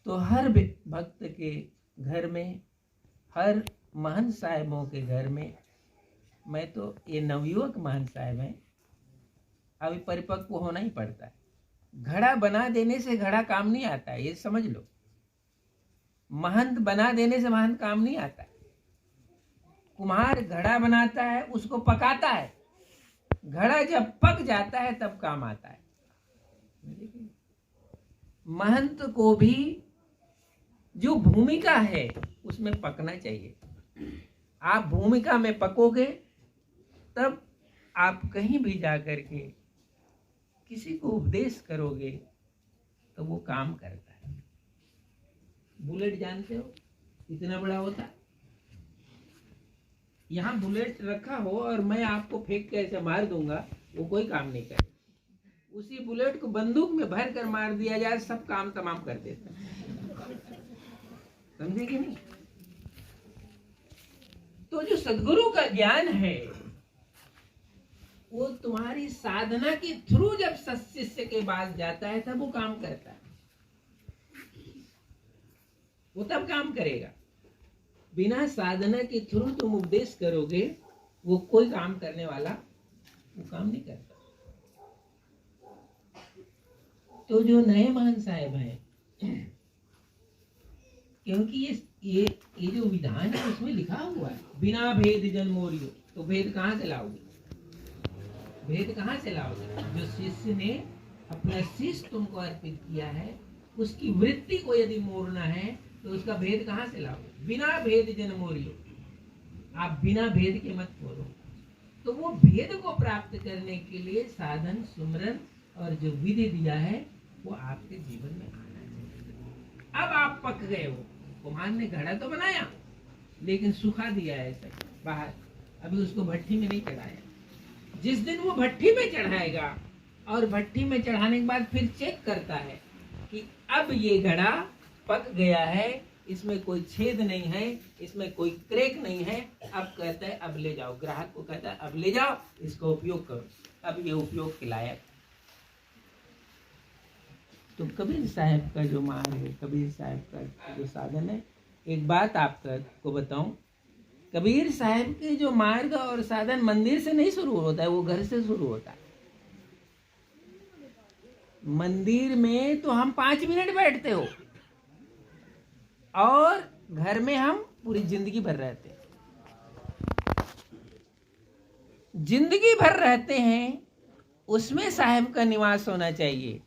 तो हर भक्त के घर में, हर महंत साहिबों के घर में, मैं तो ये नवयुवक महंत साहिब हैं, अभी परिपक्व होना ही पड़ता है। घड़ा बना देने से घड़ा काम नहीं आता है, ये समझ लो। महंत बना देने से महंत काम नहीं आता है। कुम्हार घड़ा बनाता है, उसको पकाता है, घड़ा जब पक जाता है तब काम आता है। महंत को भी जो भूमिका है उसमें पकना चाहिए। आप भूमिका में पकोगे तब आप कहीं भी जाकर के किसी को उपदेश करोगे तो वो काम करता है। बुलेट जानते हो इतना बड़ा होता है, यहाँ बुलेट रखा हो और मैं आपको फेंक के ऐसे मार दूंगा, वो कोई काम नहीं करेगा। उसी बुलेट को बंदूक में भर कर मार दिया जाए, सब काम तमाम कर देता है। समझे कि नहीं? तो जो सद्गुरु का ज्ञान है वो तुम्हारी साधना के थ्रू जब शिष्य के पास जाता है तब वो काम करता है, वो तब काम करेगा। बिना साधना के थ्रू तुम उपदेश करोगे, वो कोई काम करने वाला वो काम नहीं करता। तो जो नए महंत साहिब हैं, क्योंकि ये जो विधान है उसमें लिखा हुआ है बिना भेद जन मोरियो, तो भेद कहाँ से लाओगे? भेद कहाँ से लाओगे? जो शिष्य ने अपना शिष्य तुमको अर्पित किया है, उसकी वृत्ति को यदि मोड़ना है तो उसका भेद कहाँ से लाओगे? बिना भेद जन मोरियो, आप बिना भेद के मत बोलो। तो वो भेद को प्राप्त करने के लिए साधन, सुमरन और जो विधि दिया है वो आपके जीवन में आना चाहिए। अब आप पक गए हो, कुम्हार ने घड़ा तो बनाया लेकिन सुखा दिया है सब बाहर, अभी उसको भट्टी में नहीं चढ़ाया। जिस दिन वो भट्टी में चढ़ाएगा और भट्टी में चढ़ाने के बाद फिर चेक करता है कि अब ये घड़ा पक गया है, इसमें कोई छेद नहीं है, इसमें कोई क्रैक नहीं है, अब कहता है अब ले जाओ। ग्राहक को कहता है अब ले जाओ, इसका उपयोग करो, अब ये उपयोग के लायक। तो कबीर साहब का जो मार्ग है, कबीर साहब का जो साधन है, एक बात आपको बताऊं, कबीर साहब के जो मार्ग और साधन मंदिर से नहीं शुरू होता है, वो घर से शुरू होता है। मंदिर में तो हम 5 मिनट बैठते हो और घर में हम पूरी जिंदगी भर रहते हैं। जिंदगी भर रहते हैं, उसमें साहब का निवास होना चाहिए।